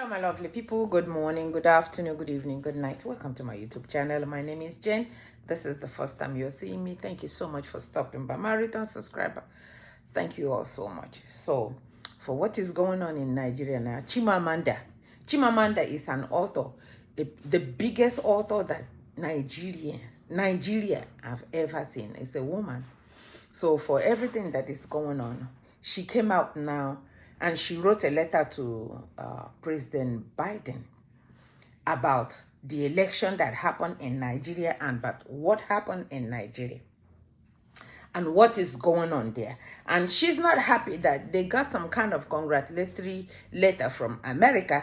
Hello, my lovely people. Good morning, good afternoon, good evening, good night. Welcome to my YouTube channel. My name is Jen. This is the first time you're seeing me. Thank you so much for stopping by. My return subscriber, thank you all so much. So, for what is going on in Nigeria now, Chimamanda is an author, the biggest author that Nigeria have ever seen. It's a woman. So, for everything that is going on, she came out now and she wrote a letter to President Biden about the election that happened in Nigeria and but what happened in Nigeria and what is going on there. And she's not happy that they got some kind of congratulatory letter from America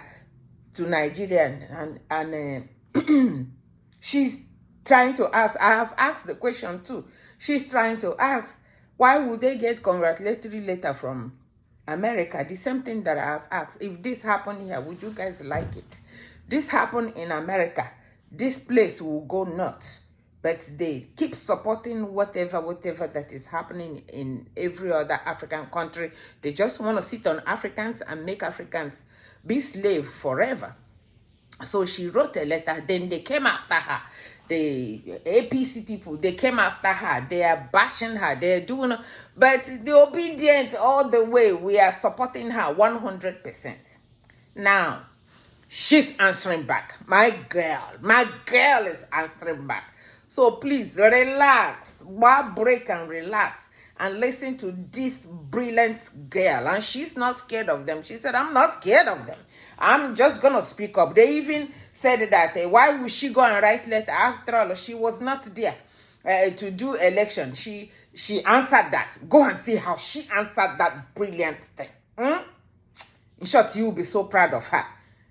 to Nigeria. And she's trying to ask, I have asked the question too. She's trying to ask, why would they get congratulatory letter from America? The same thing that I have asked. If this happened here, would you guys like it? This happened in America. This place will go nuts. But they keep supporting whatever that is happening in every other African country. They just want to sit on Africans and make Africans be slaves forever. So she wrote a letter. Then they came after her. The APC people, they came after her. They are bashing her. They're doing, but the obedient all the way. We are supporting her 100%. Now, she's answering back. My girl is answering back. So please relax, break and relax and listen to this brilliant girl. And she's not scared of them. She said, I'm not scared of them. I'm just going to speak up. They even said that, why would she go and write letter? After all, she was not there to do election. She answered that. Go and see how she answered that brilliant thing. In short, you'll be so proud of her.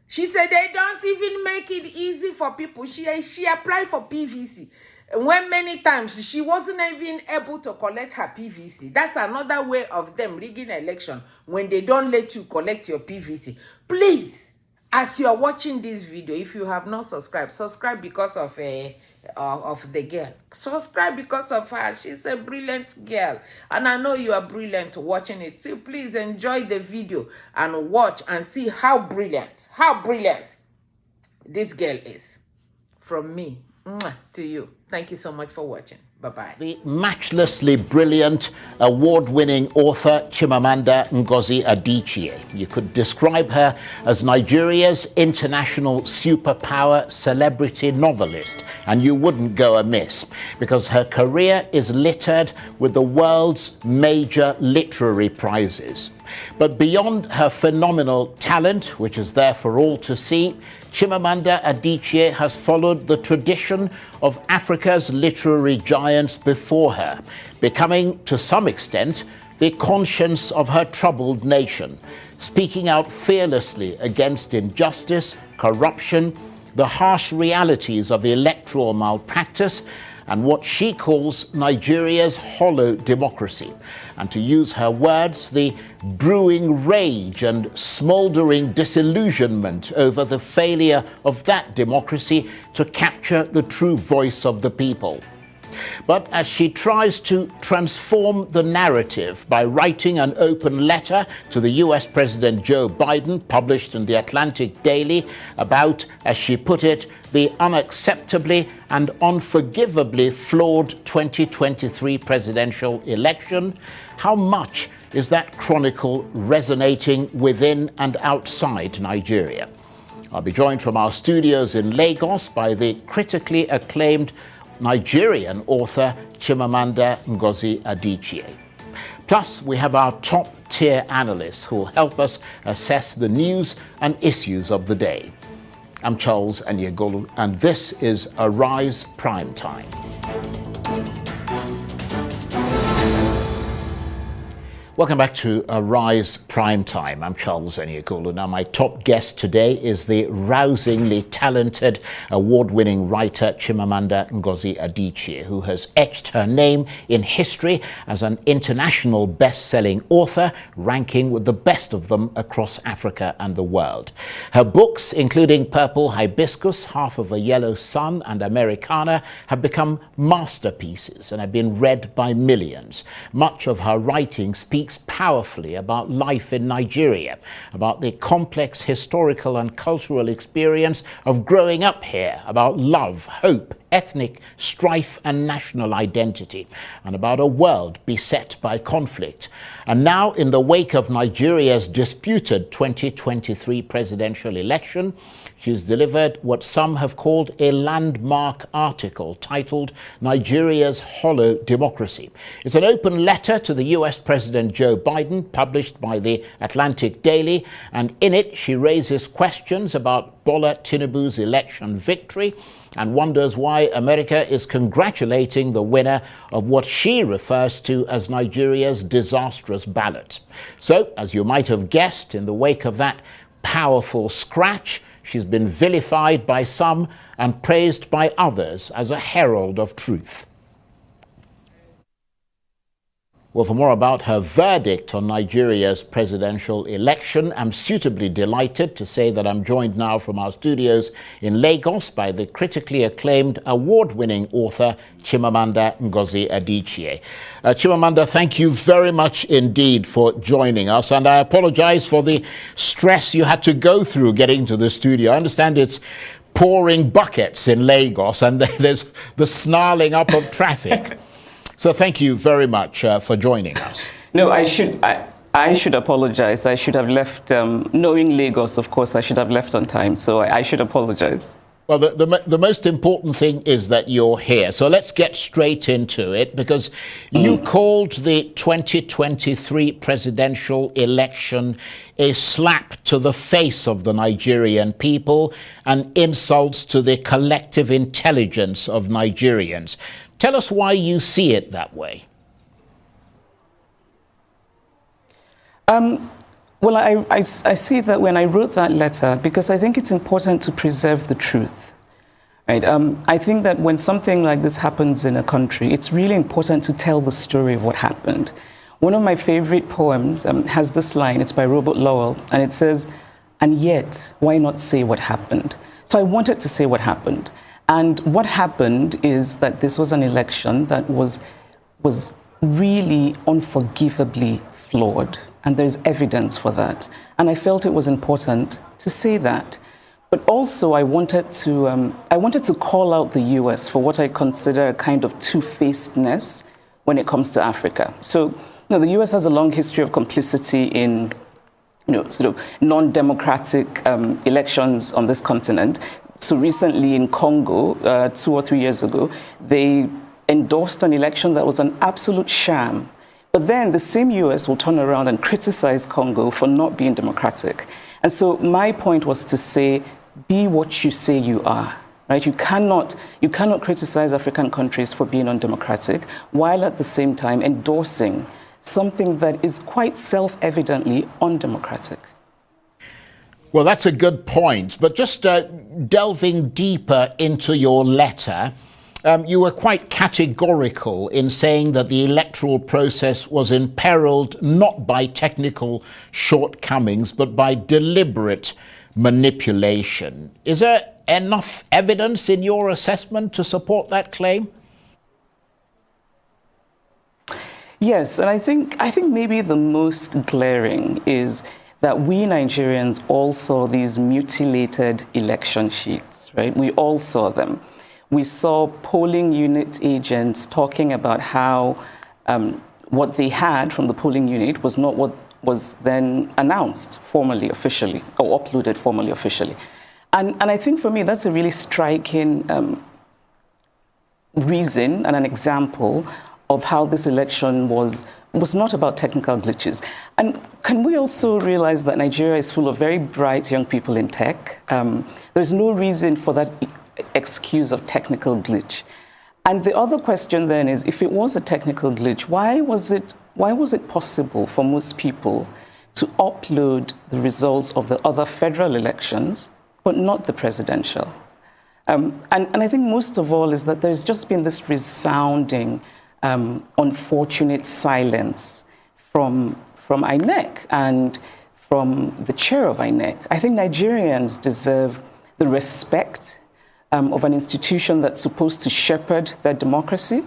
She said they don't even make it easy for people. She applied for PVC. When many times she wasn't even able to collect her PVC. That's another way of them rigging election when they don't let you collect your PVC. Please, as you are watching this video, if you have not subscribed, subscribe because of the girl. Subscribe because of her. She's a brilliant girl. And I know you are brilliant watching it. So please enjoy the video and watch and see how brilliant this girl is. From me to you. Thank you so much for watching. Bye-bye. The matchlessly brilliant, award-winning author Chimamanda Ngozi Adichie. You could describe her as Nigeria's international superpower celebrity novelist, and you wouldn't go amiss, because her career is littered with the world's major literary prizes. But beyond her phenomenal talent, which is there for all to see, Chimamanda Adichie has followed the tradition of Africa's literary giants before her, becoming, to some extent, the conscience of her troubled nation, speaking out fearlessly against injustice, corruption, the harsh realities of electoral malpractice, and what she calls Nigeria's hollow democracy. And to use her words, the brewing rage and smouldering disillusionment over the failure of that democracy to capture the true voice of the people. But as she tries to transform the narrative by writing an open letter to the US President Joe Biden, published in the Atlantic Daily, about, as she put it, the unacceptably and unforgivably flawed 2023 presidential election, how much is that chronicle resonating within and outside Nigeria? I'll be joined from our studios in Lagos by the critically acclaimed Nigerian author Chimamanda Ngozi Adichie. Plus, we have our top-tier analysts who will help us assess the news and issues of the day. I'm Charles Anyegolu, and this is Arise Prime Time. Welcome back to Arise Prime Time. I'm Charles Anyegolu. Now, my top guest today is the rousingly talented, award-winning writer Chimamanda Ngozi Adichie, who has etched her name in history as an international best-selling author, ranking with the best of them across Africa and the world. Her books, including Purple Hibiscus, Half of a Yellow Sun, and Americana, have become masterpieces and have been read by millions. Much of her writing speaks speaks powerfully about life in Nigeria, about the complex historical and cultural experience of growing up here, about love, hope, ethnic strife and national identity, and about a world beset by conflict. And now, in the wake of Nigeria's disputed 2023 presidential election, she's delivered what some have called a landmark article titled Nigeria's Hollow Democracy. It's an open letter to the US President Joe Biden, published by the Atlantic Daily, and in it she raises questions about Bola Tinubu's election victory and wonders why America is congratulating the winner of what she refers to as Nigeria's disastrous ballot. So, as you might have guessed, in the wake of that powerful scratch, she's been vilified by some and praised by others as a herald of truth. Well, for more about her verdict on Nigeria's presidential election, I'm suitably delighted to say that I'm joined now from our studios in Lagos by the critically acclaimed award-winning author Chimamanda Ngozi Adichie. Chimamanda, thank you very much indeed for joining us, and I apologize for the stress you had to go through getting to the studio. I understand it's pouring buckets in Lagos and there's the snarling up of traffic. So thank you very much for joining us. No, I should apologize. I should have left, knowing Lagos, of course, I should have left on time. So I should apologize. Well, the most important thing is that you're here. So let's get straight into it, because you called the 2023 presidential election a slap to the face of the Nigerian people and insults to the collective intelligence of Nigerians. Tell us why you see it that way. Well, I see that when I wrote that letter, because I think it's important to preserve the truth. Right? I think that when something like this happens in a country, it's really important to tell the story of what happened. One of my favorite poems has this line. It's by Robert Lowell, and it says, "And yet, why not say what happened?" So I wanted to say what happened. And what happened is that this was an election that was really unforgivably flawed. And there's evidence for that. And I felt it was important to say that. But also I wanted to call out the US for what I consider a kind of two-facedness when it comes to Africa. So, the US has a long history of complicity in sort of non-democratic elections on this continent. So recently in Congo, 2 or 3 years ago, they endorsed an election that was an absolute sham. But then the same US will turn around and criticize Congo for not being democratic. And so my point was to say, be what you say you are. Right? You cannot criticize African countries for being undemocratic, while at the same time endorsing something that is quite self-evidently undemocratic. Well, that's a good point. But just delving deeper into your letter, you were quite categorical in saying that the electoral process was imperiled not by technical shortcomings, but by deliberate manipulation. Is there enough evidence in your assessment to support that claim? Yes, and I think maybe the most glaring is that we Nigerians all saw these mutilated election sheets, right? We all saw them. We saw polling unit agents talking about how what they had from the polling unit was not what was then announced formally, officially, or uploaded formally, officially. And I think for me, that's a really striking reason and an example of how this election was not about technical glitches. And can we also realize that Nigeria is full of very bright young people in tech? There's no reason for that excuse of technical glitch. And the other question then is, if it was a technical glitch, why was it possible for most people to upload the results of the other federal elections, but not the presidential? And I think most of all is that there's just been this resounding unfortunate silence from INEC and from the chair of INEC. I think Nigerians deserve the respect of an institution that's supposed to shepherd their democracy.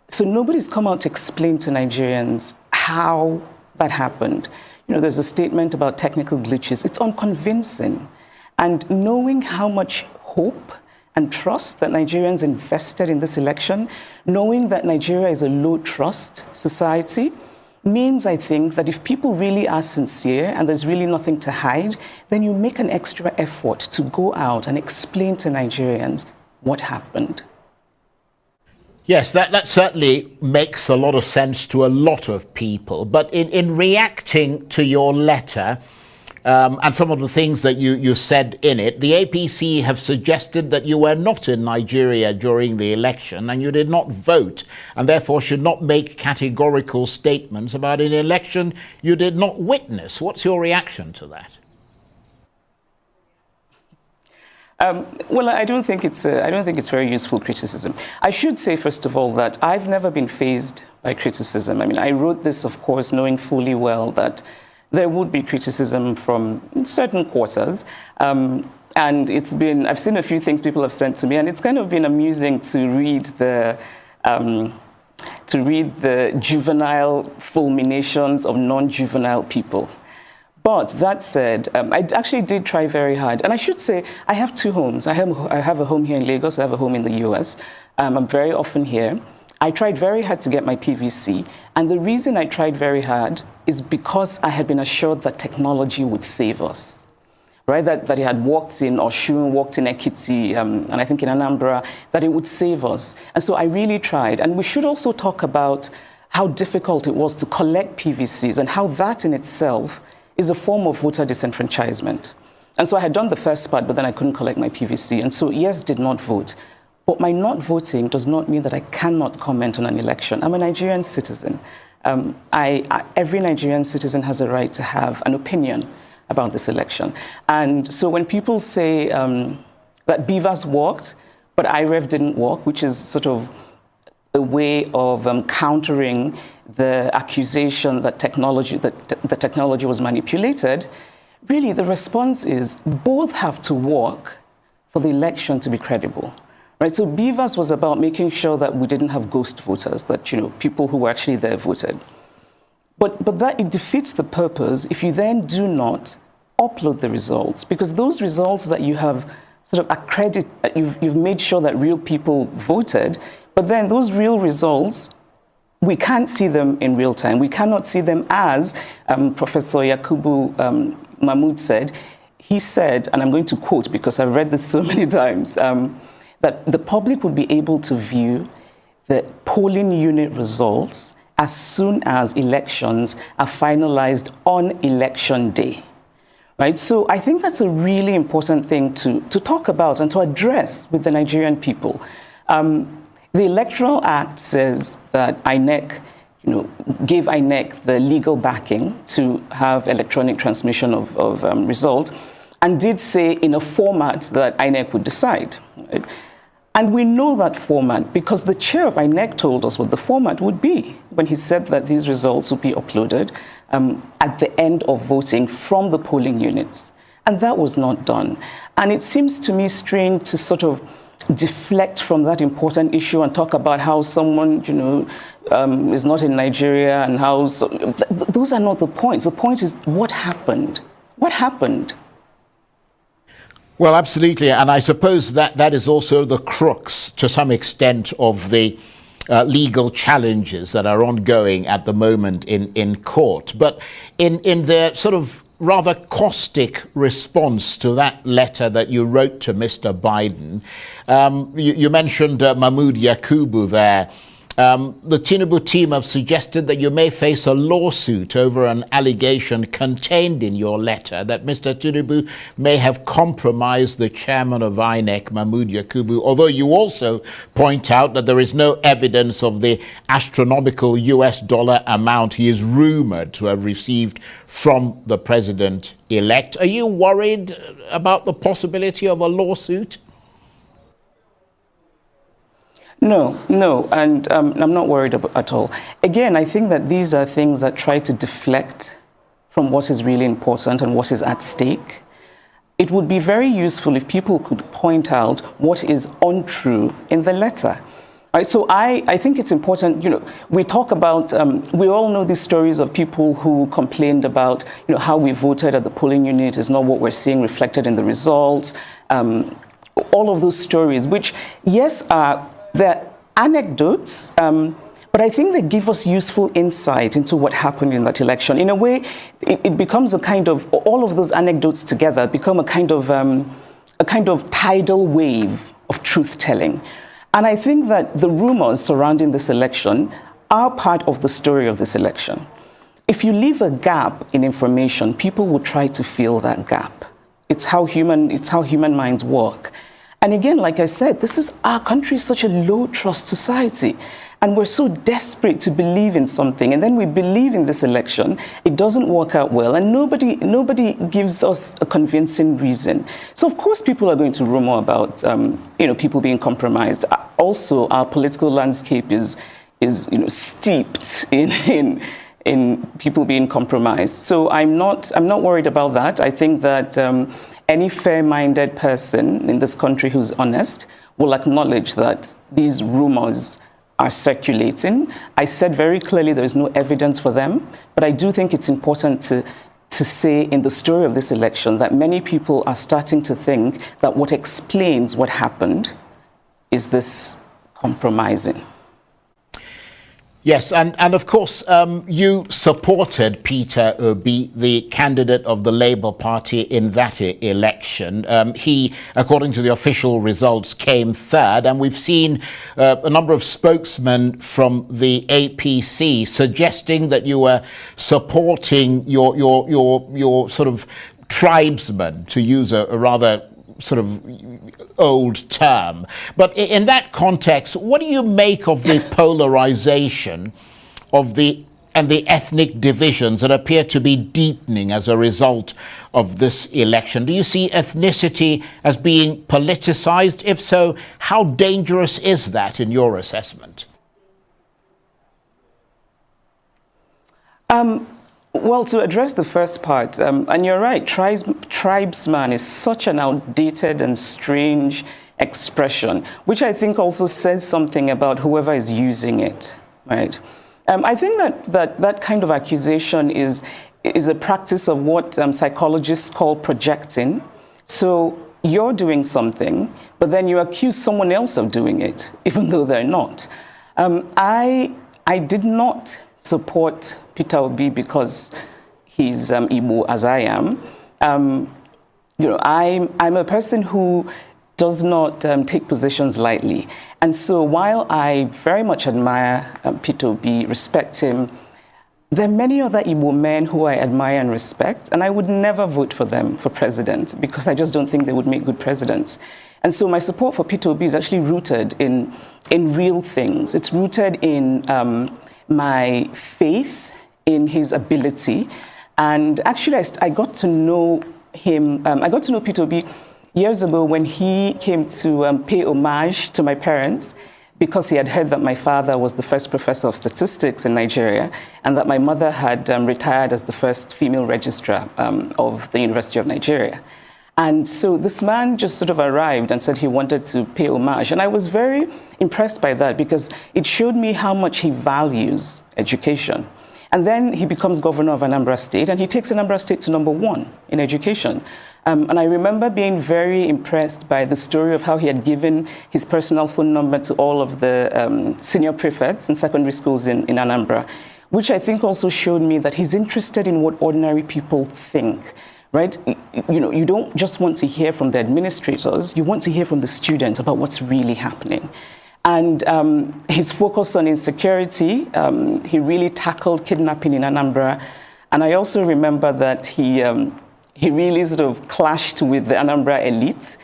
So nobody's come out to explain to Nigerians how that happened. There's a statement about technical glitches. It's unconvincing. And knowing how much hope and trust that Nigerians invested in this election, knowing that Nigeria is a low-trust society, means, I think, that if people really are sincere and there's really nothing to hide, then you make an extra effort to go out and explain to Nigerians what happened. Yes, that certainly makes a lot of sense to a lot of people. But in reacting to your letter and some of the things that you said in it, the APC have suggested that you were not in Nigeria during the election and you did not vote, and therefore should not make categorical statements about an election you did not witness. What's your reaction to that? Well, I don't think it's very useful criticism. I should say, first of all, that I've never been fazed by criticism. I mean, I wrote this, of course, knowing fully well that there would be criticism from certain quarters. And I've seen a few things people have sent to me, and it's kind of been amusing to read the juvenile fulminations of non-juvenile people. But that said, I actually did try very hard. And I should say, I have two homes. I have a home here in Lagos. I have a home in the US. I'm very often here. I tried very hard to get my PVC. And the reason I tried very hard is because I had been assured that technology would save us. Right? That it had worked in Oshun, worked in Ekiti, and I think in Anambra, that it would save us. And so I really tried. And we should also talk about how difficult it was to collect PVCs and how that in itself is a form of voter disenfranchisement. And so I had done the first part, but then I couldn't collect my PVC. And so, yes, did not vote. But my not voting does not mean that I cannot comment on an election. I'm a Nigerian citizen. Every Nigerian citizen has a right to have an opinion about this election. And so when people say that BVAS worked, but IREV didn't work, which is sort of a way of countering the accusation that the technology was manipulated, really the response is both have to work for the election to be credible. Right? So BVAS was about making sure that we didn't have ghost voters, that people who were actually there voted. But that it defeats the purpose if you then do not upload the results, because those results that you have sort of you've made sure that real people voted, but then those real results, we can't see them in real time. We cannot see them as Professor Yakubu Mahmood said. He said, and I'm going to quote because I've read this so many times, that the public would be able to view the polling unit results as soon as elections are finalized on election day. Right? So I think that's a really important thing to talk about and to address with the Nigerian people. The Electoral Act says that INEC, gave INEC the legal backing to have electronic transmission of results, and did say in a format that INEC would decide. Right? And we know that format because the chair of INEC told us what the format would be when he said that these results would be uploaded at the end of voting from the polling units. And that was not done. And it seems to me strange to sort of deflect from that important issue and talk about how someone, is not in Nigeria and how... those are not the points. The point is what happened? What happened? Well, absolutely. And I suppose that is also the crux, to some extent, of the legal challenges that are ongoing at the moment in court. But in their sort of rather caustic response to that letter that you wrote to Mr. Biden, you mentioned Mahmood Yakubu there. The Tinubu team have suggested that you may face a lawsuit over an allegation contained in your letter that Mr. Tinubu may have compromised the chairman of INEC, Mahmood Yakubu, although you also point out that there is no evidence of the astronomical US dollar amount he is rumored to have received from the president-elect. Are you worried about the possibility of a lawsuit? No, and I'm not worried at all. Again, I think that these are things that try to deflect from what is really important and what is at stake. It would be very useful if people could point out what is untrue in the letter. So I think it's important, we talk about, we all know these stories of people who complained about, how we voted at the polling unit is not what we're seeing reflected in the results. All of those stories, which, yes, they're anecdotes, but I think they give us useful insight into what happened in that election. In a way, it becomes a kind of, all of those anecdotes together become a kind of tidal wave of truth-telling. And I think that the rumors surrounding this election are part of the story of this election. If you leave a gap in information, people will try to fill that gap. It's how human minds work. And again, like I said, our country is such a low-trust society. And we're so desperate to believe in something. And then we believe in this election. It doesn't work out well. And nobody gives us a convincing reason. So, of course, people are going to rumor about, people being compromised. Also, our political landscape is steeped in people being compromised. So I'm not worried about that. I think that any fair-minded person in this country who's honest will acknowledge that these rumors are circulating. I said very clearly there is no evidence for them, but I do think it's important to say in the story of this election that many people are starting to think that what explains what happened is this compromising. Yes, and of course, you supported Peter Obi, the candidate of the Labour Party in that election. He, according to the official results, came third, and we've seen a number of spokesmen from the APC suggesting that you were supporting your sort of tribesmen, to use a rather sort of old term. But in that context, what do you make of the polarization and the ethnic divisions that appear to be deepening as a result of this election? Do you see ethnicity as being politicized? If so, how dangerous is that in your assessment? Well, to address the first part, and you're right, tribesman is such an outdated and strange expression, which I think also says something about whoever is using it, right? I think that kind of accusation is a practice of what psychologists call projecting. So you're doing something, but then you accuse someone else of doing it, even though they're not. I did not support Peter Obi because he's Igbo, as I am. I'm a person who does not take positions lightly. And so while I very much admire Peter Obi, respect him, there are many other Igbo men who I admire and respect, and I would never vote for them for president because I just don't think they would make good presidents. And so my support for Peter Obi is actually rooted in real things. It's rooted in my faith in his ability. And actually, I got to know him, I got to know Peter Obi years ago when he came to pay homage to my parents because he had heard that my father was the first professor of statistics in Nigeria and that my mother had retired as the first female registrar of the University of Nigeria. And so this man just sort of arrived and said he wanted to pay homage. And I was very impressed by that because it showed me how much he values education. And then he becomes governor of Anambra State, and he takes Anambra State to #1 in education. And I remember being very impressed by the story of how he had given his personal phone number to all of the senior prefects in secondary schools in Anambra, which I think also showed me that he's interested in what ordinary people think. Right? You don't just want to hear from the administrators, you want to hear from the students about what's really happening. And his focus on insecurity, he really tackled kidnapping in Anambra. And I also remember that he really sort of clashed with the Anambra elite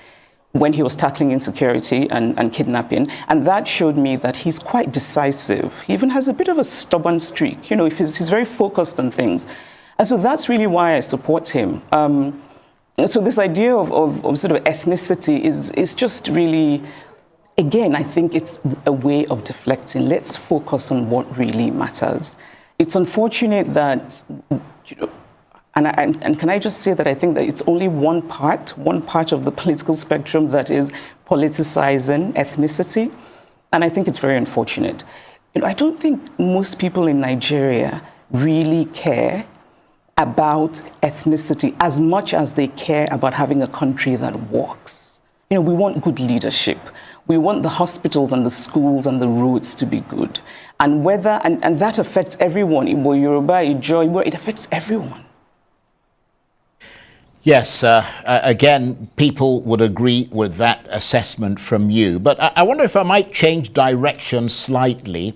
when he was tackling insecurity and kidnapping. And that showed me that he's quite decisive. He even has a bit of a stubborn streak. He's very focused on things. And so that's really why I support him. So this idea of sort of ethnicity is just really, again, I think it's a way of deflecting. Let's focus on what really matters. It's unfortunate that, and can I just say that I think that it's only one part of the political spectrum that is politicizing ethnicity. and I think it's very unfortunate. I don't think most people in Nigeria really care about ethnicity as much as they care about having a country that works. We want good leadership. We want the hospitals and the schools and the roads to be good. And and that affects everyone. Igbo, Yoruba, Ijo, it affects everyone. Yes, again, people would agree with that assessment from you. But I wonder if I might change direction slightly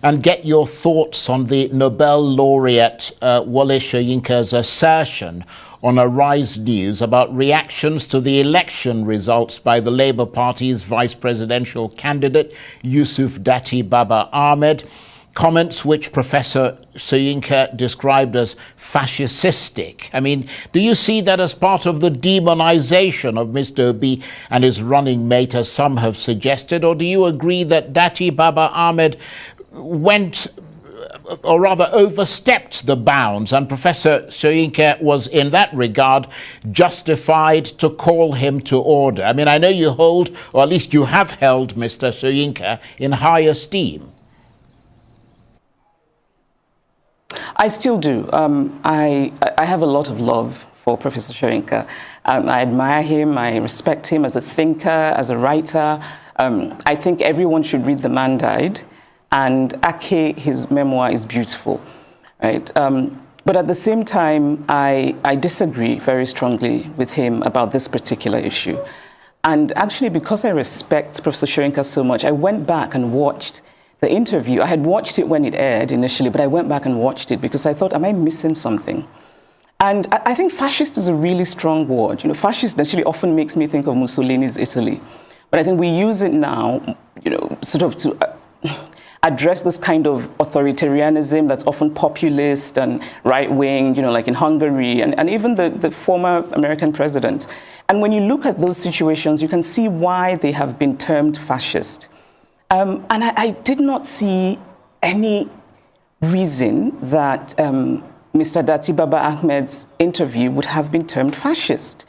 and get your thoughts on the Nobel laureate Wole Soyinka's assertion on Arise News about reactions to the election results by the Labour Party's vice presidential candidate, Yusuf Dati Baba Ahmed. Comments which Professor Soyinka described as fascistic. I mean, do you see that as part of the demonization of Mr. Obi and his running mate, as some have suggested, or do you agree that Dati Baba Ahmed went, or rather overstepped the bounds, and Professor Soyinka was in that regard justified to call him to order? I mean, I know you hold, or at least you have held, Mr. Soyinka in high esteem. I still do. I have a lot of love for Professor Soyinka. I admire him. I respect him as a thinker, as a writer. I think everyone should read The Man Died. And Ake, his memoir, is beautiful. Right? But at the same time, I disagree very strongly with him about this particular issue. And actually, because I respect Professor Soyinka so much, I went back and watched the interview. I had watched it when it aired initially, but I went back and watched it because I thought, am I missing something? And I think fascist is a really strong word. Fascist actually often makes me think of Mussolini's Italy. But I think we use it now, sort of to address this kind of authoritarianism that's often populist and right-wing, like in Hungary, and even the former American president. And when you look at those situations, you can see why they have been termed fascist. And I did not see any reason that Mr. Dati Baba Ahmed's interview would have been termed fascist.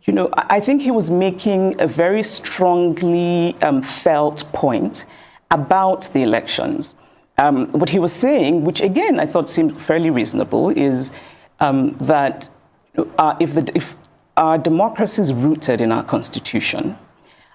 I think he was making a very strongly felt point about the elections. What he was saying, which again I thought seemed fairly reasonable, is that if our democracy is rooted in our constitution,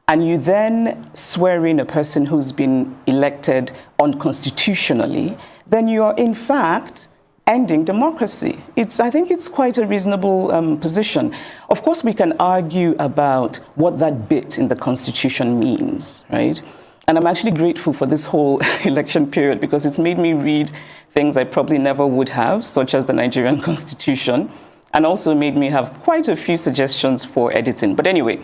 and you then swear in a person who's been elected unconstitutionally, then you are in fact ending democracy. I think it's quite a reasonable position. Of course, we can argue about what that bit in the Constitution means, right? And I'm actually grateful for this whole election period because it's made me read things I probably never would have, such as the Nigerian Constitution, and also made me have quite a few suggestions for editing. But anyway,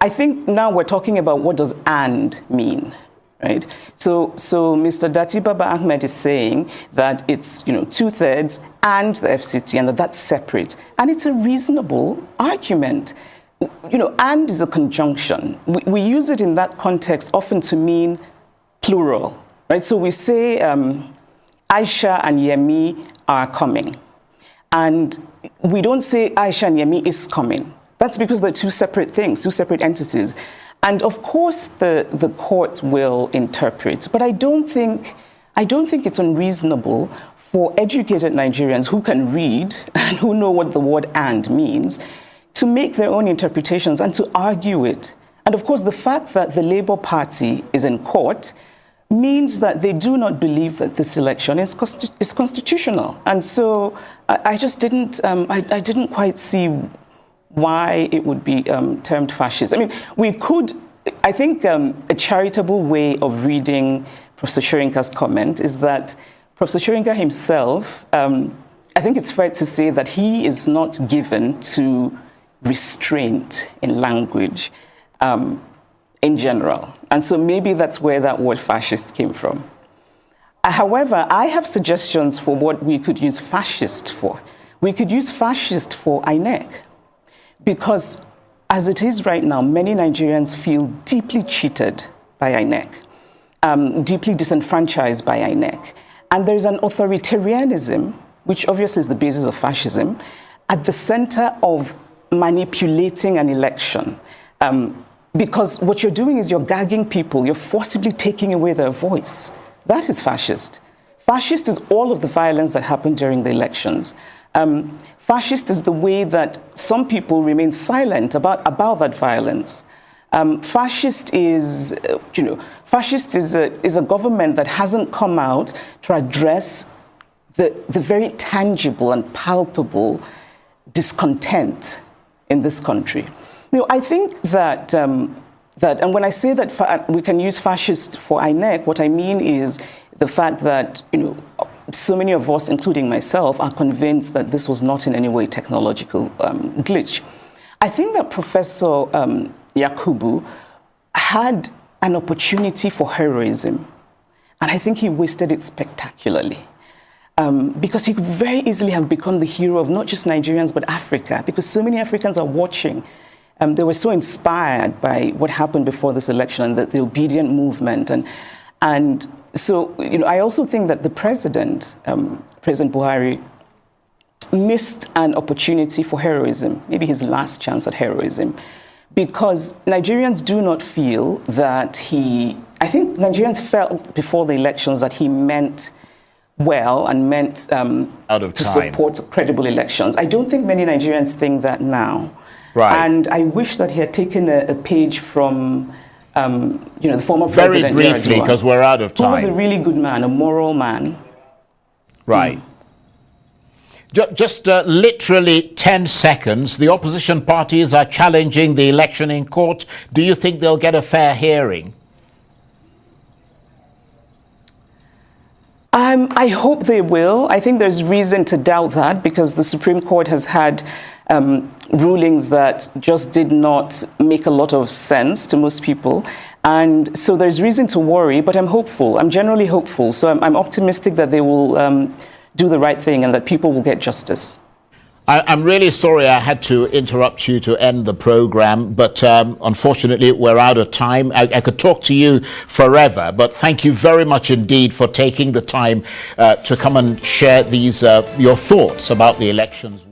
I think now we're talking about what does "and" mean, right? So Mr. Dati Baba Ahmed is saying that it's 2/3 and the FCT, and that's separate, and it's a reasonable argument. And is a conjunction. We use it in that context often to mean plural, right? So we say Aisha and Yemi are coming, and we don't say Aisha and Yemi is coming. That's because they're two separate things, two separate entities. And of course, the court will interpret, but I don't think it's unreasonable for educated Nigerians who can read and who know what the word "and" means to make their own interpretations and to argue it. And of course, the fact that the Labour Party is in court means that they do not believe that this election is constitutional. And so I just didn't, I didn't quite see why it would be termed fascist. I mean, I think a charitable way of reading Professor Soyinka's comment is that Professor Soyinka himself, I think it's fair to say that he is not given to restraint in language in general. And so maybe that's where that word fascist came from. However, I have suggestions for what we could use fascist for. We could use fascist for INEC, because as it is right now, many Nigerians feel deeply cheated by INEC, deeply disenfranchised by INEC. And there's an authoritarianism, which obviously is the basis of fascism, at the center of manipulating an election. because what you're doing is you're gagging people, you're forcibly taking away their voice. That is fascist. Fascist is all of the violence that happened during the elections. Fascist is the way that some people remain silent about that violence. Fascist is, fascist is a government that hasn't come out to address the very tangible and palpable discontent in this country. I think that, and when I say that we can use fascist for INEC, what I mean is the fact that, so many of us, including myself, are convinced that this was not in any way technological glitch. I think that Professor Yakubu had an opportunity for heroism, and I think he wasted it spectacularly. Because he could very easily have become the hero of not just Nigerians, but Africa, because so many Africans are watching. They were so inspired by what happened before this election and the obedient movement. And so, I also think that the president, President Buhari, missed an opportunity for heroism, maybe his last chance at heroism, because Nigerians do not feel that I think Nigerians felt before the elections that he meant well and meant to support credible elections. I don't think many Nigerians think that now. Right. And I wish that he had taken a page from, the former Very president. Very briefly, because we're out of time. He was a really good man, a moral man. Right. Just literally 10 seconds. The opposition parties are challenging the election in court. Do you think they'll get a fair hearing? I hope they will. I think there's reason to doubt that because the Supreme Court has had rulings that just did not make a lot of sense to most people. And so there's reason to worry, but I'm hopeful. I'm generally hopeful. So I'm optimistic that they will do the right thing and that people will get justice. I'm really sorry I had to interrupt you to end the program, but unfortunately we're out of time. I could talk to you forever, but thank you very much indeed for taking the time to come and share these your thoughts about the elections.